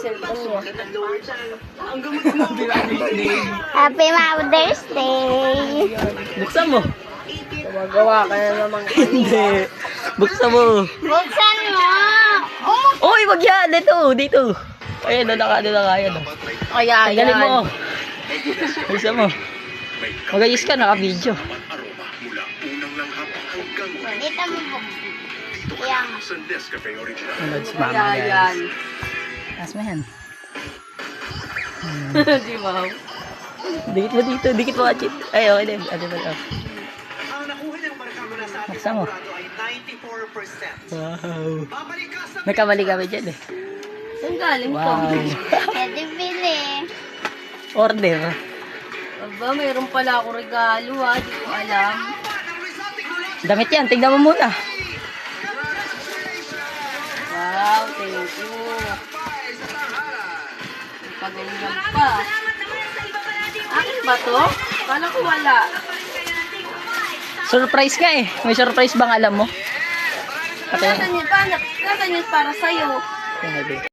cellphone niya. Happy Mother's Day! Buksan mo. Gumagawa ka na naman. Hindi. Buksan mo. Buksan mo! Uy, wag yan. Dito. Ayun, doon na kaya. Kaya Galing mo. Buksan mo. Magayos ka, naka-video. Dito mo po. Yan. Ano, si mama, Kaya guys. yan. Taas mo yan. Di ba? Dikit mo dito. Dikit mo, Achit. Ay, okay din. Ano ba ito? Buksan mo. Wow. May kamali kami dyan eh. Saan galing to? Wow. Pwede bili. Order. Aba, mayroon pala ako regalo ha. Di ko alam. Damit yan. Tignan mo muna. Wow, thank you. Paganyan pa. Akin ba to? Kala ko wala. Surprise nga eh. May surprise bang alam mo? Nasaan yun para sa'yo? Hindi.